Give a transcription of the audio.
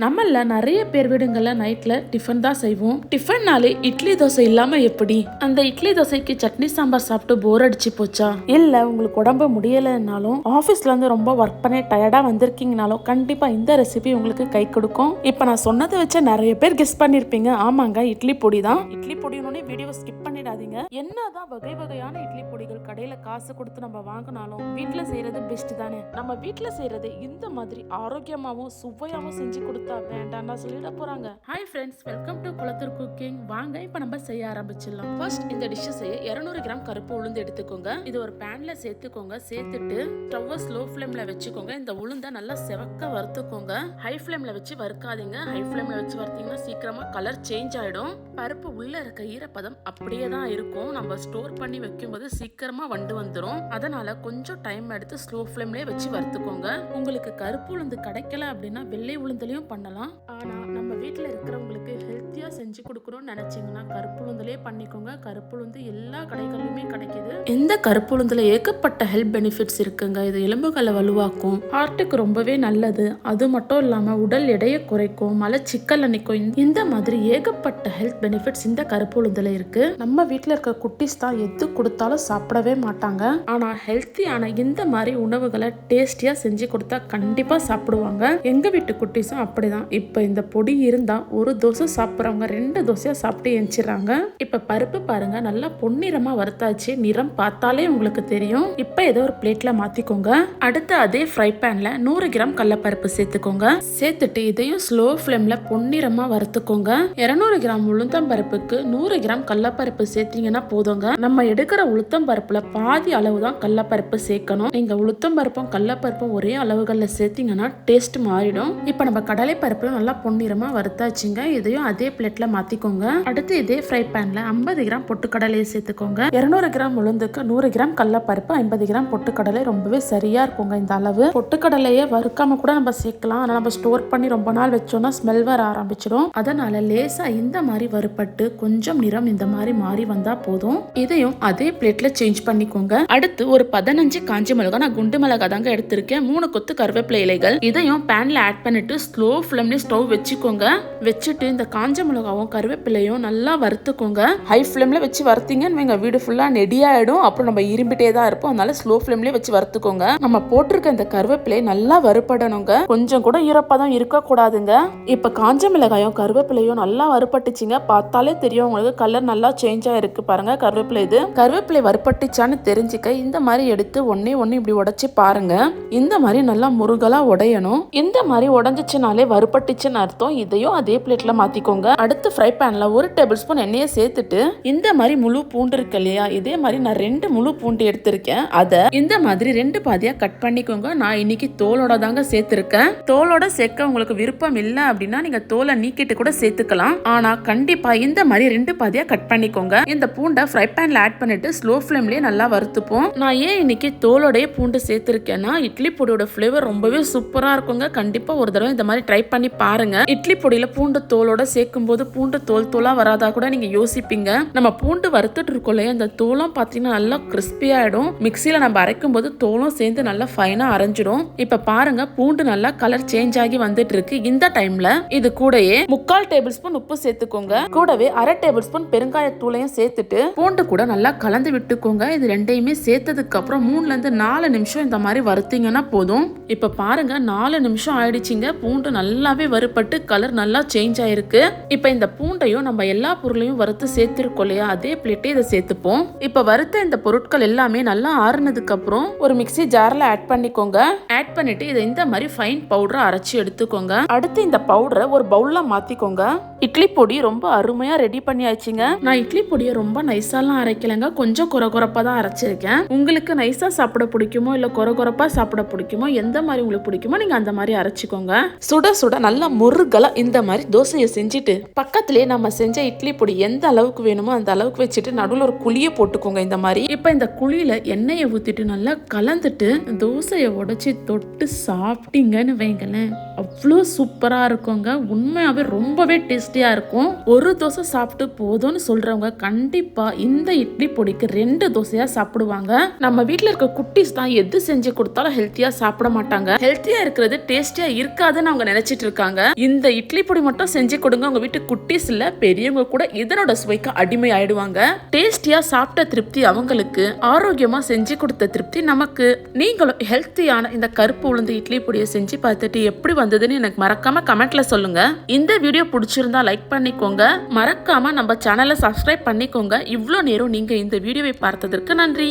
நம்மள நிறைய பேர் வீடுங்கள்ல நைட்ல டிஃபன் தான் செய்வோம். டிஃபன்னாலே இட்லி தோசை இல்லாம எப்படி? அந்த இட்லி தோசைக்கு சட்னி சாம்பார் சாப்பிட்டு போர் அடிச்சு போச்சா? இல்ல உங்களுக்கு உடம்பு முடியலைன்னாலும் ஆபீஸ்ல இருந்து ரொம்ப ஒர்க் பண்ணி டயர்டா வந்திருக்கீங்கனாலும் கண்டிப்பா இந்த ரெசிபி உங்களுக்கு கை கொடுக்கும். இப்ப நான் சொன்னதை வச்சு நிறைய பேர் கெஸ் பண்ணிருப்பீங்க. ஆமாங்க, இட்லி பொடி தான். இட்லி பொடினோட வீடியோவை ஸ்கிப் பண்ணிடாதீங்க. என்னதான் வகை வகையான இட்லி பொடிகள் கடையில காசு கொடுத்து நம்ம வாங்கினாலும் வீட்டுல செய்யறது பெஸ்ட் தானே. நம்ம வீட்டுல செய்யறது இந்த மாதிரி ஆரோக்கியமாவும் சுவையாவும் செஞ்சு கொடுத்து வேண்டாம்னா சொல்லிட போறாங்க. Hi friends, welcome to Kulathur cooking. வாங்க இப்ப நம்ம செய்ய ஆரம்பிச்சிடலாம். ஃபர்ஸ்ட் இந்த டிஷ் செய்ய 200 கிராம் கருப்பு உளுந்து எடுத்துக்கோங்க. இது ஒரு பேன்ல சேர்த்துக்கோங்க. சேர்த்துட்டு ஸ்டவ் ஸ்லோ ஃப்ளேம்ல வச்சுக்கோங்க. இந்த உளுந்த நல்லா செவக்க வறுத்துக்கோங்க. ஹை ஃப்ளேம்ல வச்சு வறுக்காதீங்க. ஹை ஃப்ளேம்ல வச்சு வறுத்தீங்கன்னா சீக்கிரமா கலர் சேஞ்ச் ஆயிடும். பருப்பு உள்ள இருக்க ஈரப்பதம் அப்படியே தான் இருக்கும். நம்ம ஸ்டோர் பண்ணி வைக்கும்போது சீக்கிரமா வண்டு வந்துடும். அதனால கொஞ்சம் டைம் எடுத்து ஸ்லோ ஃப்ளேம்லயே வச்சு வறுத்துக்கோங்க. உங்களுக்கு கருப்பு உளுந்து கிடைக்கல அப்படின்னா வெள்ளை உளுந்துலயும் பண்ணலாம். ஆனா நம்ம வீட்டுல இருக்கிறவங்களுக்கு ஹெல்த்தியா செஞ்சு கொடுக்கணும்னு நினைச்சீங்கன்னா கருப்பு உளுந்துலயே பண்ணிக்கோங்க. கருப்பு உளுந்து எல்லா கடைகளிலுமே கிடைக்குது. இந்த கருப்பு உளுந்துல ஏகப்பட்ட ஹெல்த் பெனிஃபிட்ஸ் இருக்குங்க. இது எலும்புகளை வலுவாக்கும், ஹார்ட்டுக்கு ரொம்பவே நல்லது. அது மட்டும் இல்லாம உடல் எடையை குறைக்கும், மலச்சிக்கல் நிற்கும். இந்த மாதிரி ஏகப்பட்ட ஹெல்த் பெனிஃபிட்ஸ் இந்த கருப்பு உளுந்துல இருக்கு. நம்ம வீட்டுல இருக்க குட்டீஸ் தான் எது கொடுத்தாலும் சாப்பிடவே மாட்டாங்க. ஆனா ஹெல்த்தியான இந்த மாதிரி உணவுகளை டேஸ்டியா செஞ்சு கொடுத்தா கண்டிப்பா சாப்பிடுவாங்க. எங்க வீட்டு குட்டீஸும் அப்படிதான். இப்ப இந்த பொடி இருந்தா ஒரு தோசை சாப்பிட்றவங்க 2 தோசையா சாப்பிட்டு எஞ்சிடறாங்க. இப்ப பருப்பு பாருங்க, நல்லா பொன்னிறமா வறுத்தாச்சு. நிறம் பார்த்தாலே உங்களுக்கு தெரியும். இப்ப ஏதோ ஒரு பிளேட்ல மாத்திக்கோங்க. அடுத்து அதே ஃப்ரை பேன்ல 100 கிராம் கடலைப்பருப்பு சேர்த்துக்கோங்க. சேர்த்துட்டு இதையும் ஸ்லோ ஃப்ளேம்ல பொன்னிறமா வறுத்துக்கோங்க. 200 கிராம் உளுத்தம் பருப்புக்கு 100 கிராம் கடலைப்பருப்பு சேர்த்தீங்கன்னா போதுங்க. நம்ம எடுக்கிற உளுத்தம் பருப்புல பாதி அளவு தான் கடலைப்பருப்பு சேர்க்கணும். நீங்க உளுத்தம் பருப்பும் கடலைப்பருப்பும் ஒரே அளவுகள்ல சேர்த்தீங்கன்னா டேஸ்ட் மாறிடும். இப்ப நம்ம கடலை பருப்பு நல்லா பொன்னிறமா வறுத்தாச்சுங்க. இதையும் அதே பிளேட்ல மாத்திக்கோங்க. அடுத்து இதே ஃப்ரை பேன்ல 50 கிராம் பொட்டுக்கடலையை சேர்த்துக்கோங்க. 200 கிராம் உளுந்துக்கு 100 கிராம் கடலைப்பருப்பு, 50 கிராம் பொட்டுக்கடலை ரொம்பவே சரியா இருக்குங்க இந்த அளவு. பொட்டுக்கடலையை வறுக்காம கூட நம்ம சேர்க்கலாம். ஆனா நம்ம ஸ்டோர் பண்ணி ரொம்ப நாள் வச்சோம்னா ஸ்மெல் வர ஆரம்பிச்சிடும். அதனால லேசா இந்த மாதிரி வறுப்பட்டு கொஞ்சம் நிறம் இந்த மாதிரி மாறி வந்தா போதும். இதையும் அதே பிளேட்ல சேஞ்ச் பண்ணிக்கோங்க. அடுத்து ஒரு 15 காஞ்ச மிளகாய், நான் குண்டு மிளகாய் தாங்க எடுத்திருக்கேன். 3 கொத்து கருவேப்பிலை இலைகள். இதையும் பேன்ல ஆட் பண்ணிட்டு ஸ்லோ ஃப்ளேம்ல ஸ்டவ் வச்சுக்கோங்க. வச்சுட்டு இந்த காஞ்ச மிளகாவும் கருவேப்பிலையும் நல்லா வறுத்துக்கோங்க. ஹை ஃப்ளேம்ல வச்சு வறுத்தீங்கன்னு வைங்க, வீடு ஃபுல்லா நெடியாயிடும். அப்புறம் நம்ம இரும்பிட்டே தான் இருப்போம். அதனால ஸ்லோ ஃப்ளேம்ல வச்சு வறுத்துக்கோங்க. நம்ம போட்டிருக்க இந்த கருவேப்பிலை நல்லா வறுபடணுங்க. கொஞ்சம் கூட ஈரப்பதம் இருக்க கூடாதுங்க. இப்ப காஞ்ச மிளகாயும் கருவேப்பிலையும் நல்லா வறுபட்டுச்சுங்க. பார்த்தாலே தெரியும் உங்களுக்கு கலர் நல்லா சேஞ்ச் ஆயிருக்கு பாருங்க. கருவேப்பிலை இது கருவேப்பிலை வறுபட்டுச்சான்னு தெரிஞ்சுக்க இந்த மாதிரி எடுத்து ஒன்னே இப்படி உடைச்சு பாருங்க. இந்த மாதிரி நல்லா முருகலா உடையணும். இந்த மாதிரி உடைஞ்சிச்சுனாலே வறுபட்டுச்சுன்னு அர்த்தம். இதையும் அதே பிளேட்ல மாத்திக்கோங்க. அடுத்து ஃப்ரை பேன்ல 1 டேபிள் ஸ்பூன் எண்ணெயை சேர்த்துட்டு இந்த மாதிரி முழு பூண்டு இருக்கு இல்லையா, இதே மாதிரி நான் 2 முழு பூண்டு எடுத்திருக்கேன். அதை இந்த மாதிரி 2 பாதியா கட் பண்ணிக்கோங்க. நான் இன்னைக்கு தோலோட தாங்க சேர்த்திருக்கேன். தோலோட சேர்க்க உங்களுக்கு விருப்பம் இல்லை அப்படின்னா நீங்க தோலை நீக்கிட்டு கூட சேர்த்துக்கலாம். ஆனா கண்டிப்பா இந்த மாதிரி 2 பாதியா கட் பண்ணிக்கோங்க. இந்த பூண்டை ஃப்ரை பேன்ல ஆட் பண்ணிட்டு ஸ்லோ ஃப்ளேம்லயே நல்லா வறுத்துப்போம். நான் ஏன் இன்னைக்கு தோலோடைய பூண்டு சேர்த்திருக்கேன்னா இட்லி பொடியோட ஃபிளேவர் ரொம்பவே சூப்பரா இருக்குங்க. கண்டிப்பா ஒரு தடவை இந்த மாதிரி ட்ரை பண்ணி பாருங்க. இட்லி பொடியில பூண்டு தோலோட சேர்க்கும் போது பூண்டு தோலா வராதா கூட நீங்க யோசிப்பீங்க. நம்ம பூண்டு வறுத்துட்டு இருக்கோம் இல்லையா, அந்த தோலும் பாத்தீங்கன்னா நல்லா கிறிஸ்பி ஆயிடும். மிக்சியில நம்ம அரைக்கும் போது தோலும் சேர்ந்து நல்லா ஃபைனா அரைஞ்சிடும். இப்ப பாருங்க பூண்டு நல்லா கலர் சேஞ்ச் ஆகி வந்துட்டு இருக்கு. இந்த டைம்ல இது கூடயே 3/4 டேபிள் ஸ்பூன் உப்பு சேர்த்துக்கோங்க. கூடவே 1/2 டேபிள் ஸ்பூன் பெருங்காயத்தூளையும் சேர்த்துட்டு பூண்டு கூட நல்லா கலந்து விட்டுக்கோங்க. இது ரெண்டையுமே சேர்த்ததுக்கு அப்புறம் 3ல இருந்து 4 நிமிஷம் இந்த மாதிரி வறுத்தீங்கன்னா போதும். இப்ப பாருங்க 4 நிமிஷம் ஆயிடுச்சுங்க. பூண்டு நல்லாவே வறுபட்டு கலர் நல்லா சேஞ்ச் ஆயிருக்கு. இப்ப இந்த பூண்டையும் நம்ம எல்லா பொருளையும் வறுத்து சேர்த்திருக்கோம் இல்லையா, அதே பிளேட்டே இதை சேர்த்துப்போம். இப்ப வறுத்த இந்த பொருட்கள் எல்லாமே நல்லா ஆறுனதுக்கு அப்புறம் ஒரு மிக்ஸி ஜார்ல ஆட் பண்ணிக்கோங்க. ஆட் பண்ணிட்டு இதை இந்த மாதிரி ஃபைன் பவுடரா அரைச்சு எடுத்துக்கோங்க. அடுத்து இந்த பவுடரை ஒரு பவுல்ல மாத்திக்கோங்க. இட்லி பொடி ரொம்ப அருமையா ரெடி பண்ணியாச்சுங்க. நான் இட்லி பொடியை ரொம்ப நைஸாலாம் அரைக்கலங்க, கொஞ்சம் கொரகொரப்பா தான் அரைச்சிருக்கேன். உங்களுக்கு நைஸா சாப்பிட பிடிக்குமோ இல்ல கொரகொரப்பா சாப்பிட பிடிக்குமோ, எந்த மாதிரி உங்களுக்கு பிடிக்குமோ நீங்க அந்த மாதிரி அரைச்சிக்கோங்க. சுட சுட நல்லா முருகலா இந்த மாதிரி தோசையை செஞ்சுட்டு பக்கத்திலே நம்ம செஞ்ச இட்லி பொடி எந்த அளவுக்கு வேணுமோ அந்த அளவுக்கு வச்சுட்டு நடுவில் ஒரு குழியை போட்டுக்கோங்க இந்த மாதிரி. இப்ப இந்த குழியில எண்ணெயை ஊத்திட்டு நல்லா கலந்துட்டு தோசையை உடைச்சி தொட்டு சாப்பிட்டீங்கன்னு வைங்களேன், அவ்வளோ சூப்பரா இருக்குங்க. உண்மையாவே ரொம்பவே டேஸ்டியா இருக்கும். ஒரு தோசை சாப்பிட்டு போதும்னு சொல்றவங்க கண்டிப்பா கண்டிப்பா இந்த இட்லி பொடிக்கு 2 தோசையா சாப்பிடுவாங்க. நம்ம வீட்ல இருக்க குட்டீஸ் தான் எது செஞ்சு கொடுத்தாலும் ஹெல்த்தியா சாப்பிட மாட்டாங்க. ஹெல்த்தியா இருக்கிறது டேஸ்டியா இருக்காதுன்னு அவங்க நினைச்சிட்டு இருக்காங்க. இந்த இட்லி பொடி மட்டும் செஞ்சு கொடுங்க, உங்க வீட்டு குட்டீஸ் இல்ல பெரியவங்க கூட இதனோட சுவைக்கு அடிமை ஆயிடுவாங்க. டேஸ்டியா சாப்பிட்ட திருப்தி அவங்களுக்கு, ஆரோக்கியமா செஞ்சு கொடுத்த திருப்தி நமக்கு. நீங்களும் ஹெல்த்தியான இந்த கருப்பு உளுந்து இட்லி பொடியை செஞ்சு பார்த்துட்டு எப்படி வந்ததுன்னு எனக்கு மறக்காம கமெண்ட்ல சொல்லுங்க. இந்த வீடியோ பிடிச்சிருந்தா லைக் பண்ணிக்கோங்க. மறக்காம நம்ம சேனலை சப்ஸ்கிரைப் பண்ணிக்கோங்க. இவ்வளோ நேரம் நீங்க இந்த வீடியோவை பார்த்ததற்கு நன்றி.